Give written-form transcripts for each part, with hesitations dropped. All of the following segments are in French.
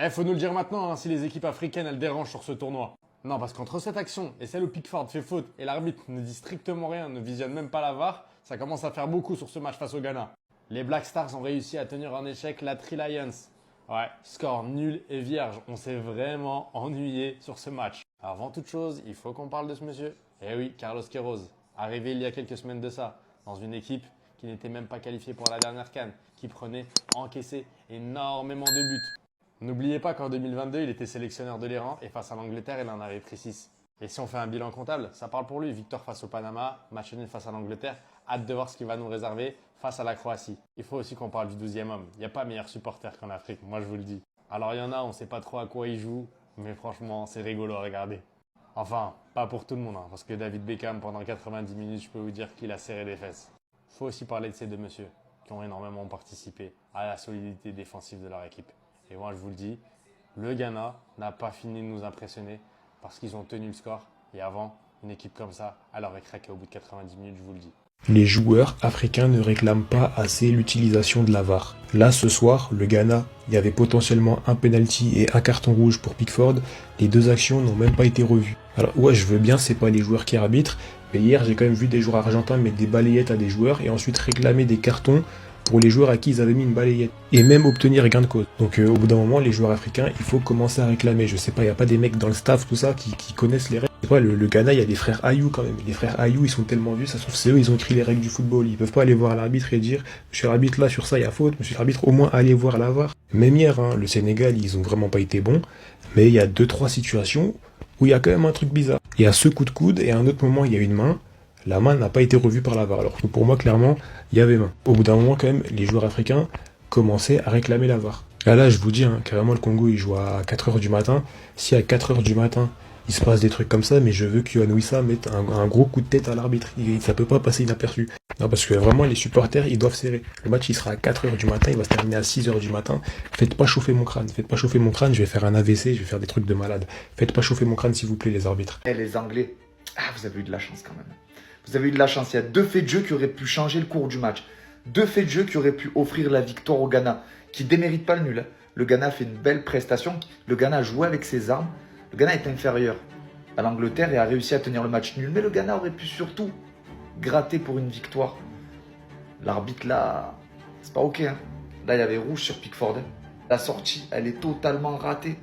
Faut nous le dire maintenant hein, si les équipes africaines elles dérangent sur ce tournoi. Non, parce qu'entre cette action et celle où Pickford fait faute et l'arbitre ne dit strictement rien, ne visionne même pas la VAR, ça commence à faire beaucoup sur ce match face au Ghana. Les Black Stars ont réussi à tenir en échec la Three Lions. Ouais, score nul et vierge. On s'est vraiment ennuyé sur ce match. Alors, avant toute chose, il faut qu'on parle de ce monsieur. Eh oui, Carlos Queiroz, arrivé il y a quelques semaines de ça, dans une équipe qui n'était même pas qualifiée pour la dernière CAN, qui prenait, encaissé énormément de buts. N'oubliez pas qu'en 2022, il était sélectionneur de l'Iran et face à l'Angleterre, il en avait pris 6. Et si on fait un bilan comptable, ça parle pour lui. Victoire face au Panama, match nul face à l'Angleterre. Hâte de voir ce qu'il va nous réserver face à la Croatie. Il faut aussi qu'on parle du 12e homme. Il n'y a pas meilleur supporter qu'en Afrique, moi je vous le dis. Alors il y en a, on ne sait pas trop à quoi il joue, mais franchement, c'est rigolo à regarder. Enfin, pas pour tout le monde, hein, parce que David Beckham, pendant 90 minutes, je peux vous dire qu'il a serré les fesses. Il faut aussi parler de ces deux messieurs, qui ont énormément participé à la solidité défensive de leur équipe. Et moi, je vous le dis, le Ghana n'a pas fini de nous impressionner parce qu'ils ont tenu le score. Et avant, une équipe comme ça, elle aurait craqué au bout de 90 minutes, je vous le dis. Les joueurs africains ne réclament pas assez l'utilisation de la VAR. Là, ce soir, le Ghana, il y avait potentiellement un penalty et un carton rouge pour Pickford. Les deux actions n'ont même pas été revues. Alors ouais, je veux bien, c'est pas les joueurs qui arbitrent, mais hier, j'ai quand même vu des joueurs argentins mettre des balayettes à des joueurs et ensuite réclamer des cartons pour les joueurs à qui ils avaient mis une balayette. Et même obtenir gain de cause. Donc au bout d'un moment, les joueurs africains, il faut commencer à réclamer. Je sais pas, il n'y a pas des mecs dans le staff, tout ça, qui connaissent les règles. C'est pas, le Ghana, il y a des frères Ayou quand même. Les frères Ayou, ils sont tellement vieux, ça se trouve, c'est eux, ils ont écrit les règles du football. Ils peuvent pas aller voir l'arbitre et dire, monsieur l'arbitre, là, sur ça, il y a faute. Monsieur l'arbitre, au moins, allez voir la VAR. Même hier, hein, le Sénégal, ils ont vraiment pas été bons. Mais il y a 2-3 situations où il y a quand même un truc bizarre. Il y a ce coup de coude et à un autre moment, il y a une main. La main n'a pas été revue par la VAR. Alors que pour moi, clairement, il y avait main. Au bout d'un moment, quand même, les joueurs africains commençaient à réclamer la VAR. Là, je vous dis, hein, carrément, le Congo, il joue à 4h du matin. Si à 4h du matin, il se passe des trucs comme ça, mais je veux que Yohan Wissa mette un gros coup de tête à l'arbitre. Ça peut pas passer inaperçu. Non, parce que vraiment, les supporters, ils doivent serrer. Le match, il sera à 4h du matin, il va se terminer à 6h du matin. Faites pas chauffer mon crâne. Faites pas chauffer mon crâne, je vais faire un AVC, je vais faire des trucs de malade. Faites pas chauffer mon crâne, s'il vous plaît, les arbitres. Et les Anglais, vous avez eu de la chance quand même. Vous avez eu de la chance. Il y a 2 faits de jeu qui auraient pu changer le cours du match. 2 faits de jeu qui auraient pu offrir la victoire au Ghana, qui ne déméritent pas le nul. Le Ghana a fait une belle prestation. Le Ghana a joué avec ses armes. Le Ghana est inférieur à l'Angleterre et a réussi à tenir le match nul. Mais le Ghana aurait pu surtout gratter pour une victoire. L'arbitre là, c'est pas ok. Hein. Là, il y avait rouge sur Pickford. La sortie, elle est totalement ratée.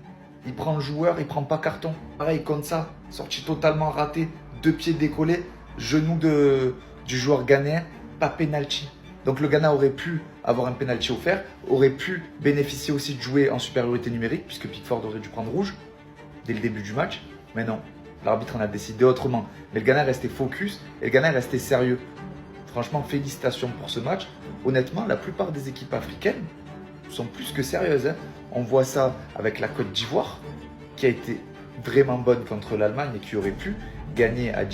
Il prend le joueur, il prend pas carton. Pareil, comme ça, sortie totalement ratée. 2 pieds décollés. Genou du joueur ghanéen, pas penalty. Donc le Ghana aurait pu avoir un penalty offert, aurait pu bénéficier aussi de jouer en supériorité numérique, puisque Pickford aurait dû prendre rouge dès le début du match. Mais non, l'arbitre en a décidé autrement. Mais le Ghana est resté focus et le Ghana est resté sérieux. Franchement, félicitations pour ce match. Honnêtement, la plupart des équipes africaines sont plus que sérieuses. Hein. On voit ça avec la Côte d'Ivoire, qui a été vraiment bonne contre l'Allemagne et qui aurait pu gagner à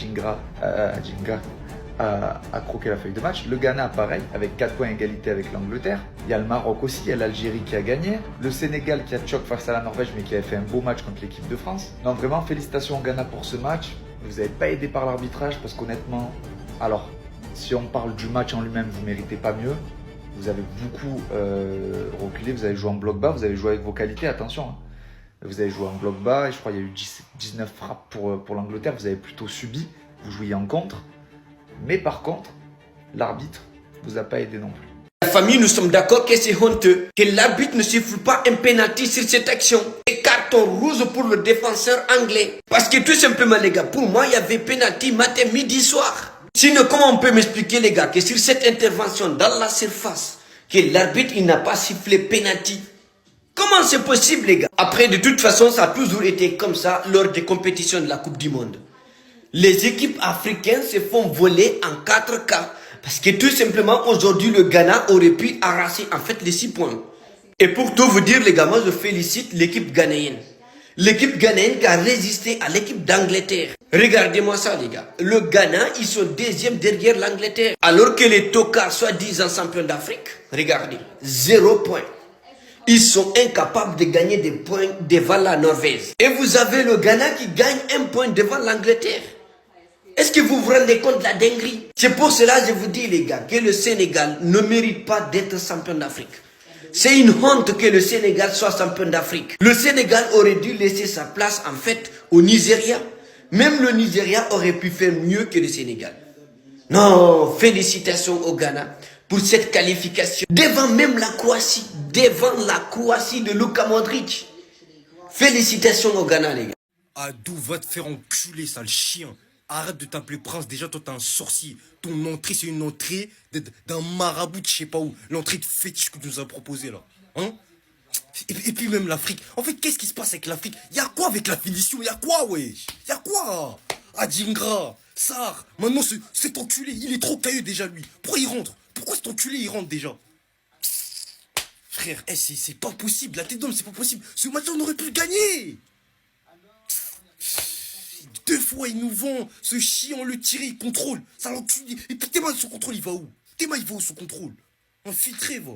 croquer la feuille de match. Le Ghana, pareil, avec 4 points égalité avec l'Angleterre. Il y a le Maroc aussi, il y a l'Algérie qui a gagné. Le Sénégal qui a choc face à la Norvège, mais qui avait fait un beau match contre l'équipe de France. Non, vraiment, félicitations au Ghana pour ce match. Vous n'avez pas aidé par l'arbitrage parce qu'honnêtement, alors, si on parle du match en lui-même, vous ne méritez pas mieux. Vous avez beaucoup reculé, vous avez joué en bloc bas, vous avez joué avec vos qualités, attention. Hein. Vous avez joué en bloc bas et je crois qu'il y a eu 19 frappes pour l'Angleterre. Vous avez plutôt subi, vous jouiez en contre. Mais par contre, l'arbitre ne vous a pas aidé non plus. La famille, nous sommes d'accord que c'est honteux que l'arbitre ne siffle pas un penalty sur cette action. Et carton rouge pour le défenseur anglais. Parce que tout simplement les gars, pour moi il y avait penalty matin, midi, soir. Sinon comment on peut m'expliquer les gars que sur cette intervention dans la surface, que l'arbitre il n'a pas sifflé penalty? Comment c'est possible les gars? Après de toute façon ça a toujours été comme ça lors des compétitions de la Coupe du Monde. Les équipes africaines se font voler en 4 cas. Parce que tout simplement, aujourd'hui, le Ghana aurait pu arracher en fait les 6 points. Et pour tout vous dire, les gars, moi je félicite l'équipe ghanéenne. L'équipe ghanéenne qui a résisté à l'équipe d'Angleterre. Regardez-moi ça, les gars. Le Ghana, ils sont 2e derrière l'Angleterre. Alors que les tocards, soi-disant champions d'Afrique, regardez, 0 point. Ils sont incapables de gagner des points devant la Norvège. Et vous avez le Ghana qui gagne 1 point devant l'Angleterre. Est-ce que vous vous rendez compte de la dinguerie? C'est pour cela que je vous dis les gars que le Sénégal ne mérite pas d'être champion d'Afrique. C'est une honte que le Sénégal soit champion d'Afrique. Le Sénégal aurait dû laisser sa place en fait au Nigeria. Même le Nigeria aurait pu faire mieux que le Sénégal. Non, félicitations au Ghana pour cette qualification. Devant même la Croatie, de Luka Modric. Félicitations au Ghana, les gars. Adou, va te faire enculer, sale chien. Arrête de t'appeler prince, déjà toi t'es un sorcier. Ton entrée c'est une entrée d'un marabout de je sais pas où. L'entrée de fétiche que tu nous as proposé là. Hein? Et puis même l'Afrique. En fait, qu'est-ce qui se passe avec l'Afrique? Y'a quoi avec la finition? Y'a quoi, ouais? Y'a quoi? Adingra, Sar, maintenant cet enculé, il est trop cailleux déjà lui. Pourquoi il rentre? Pourquoi cet enculé il rentre déjà? Frère, c'est pas possible, la tête d'homme c'est pas possible. Ce match on aurait pu le gagner. 2 fois il nous vend, ce chien le tire, il contrôle. Ça l'encule. Et puis tes mains son contrôle il va où? Tes mains il va où son contrôle? Infiltré va.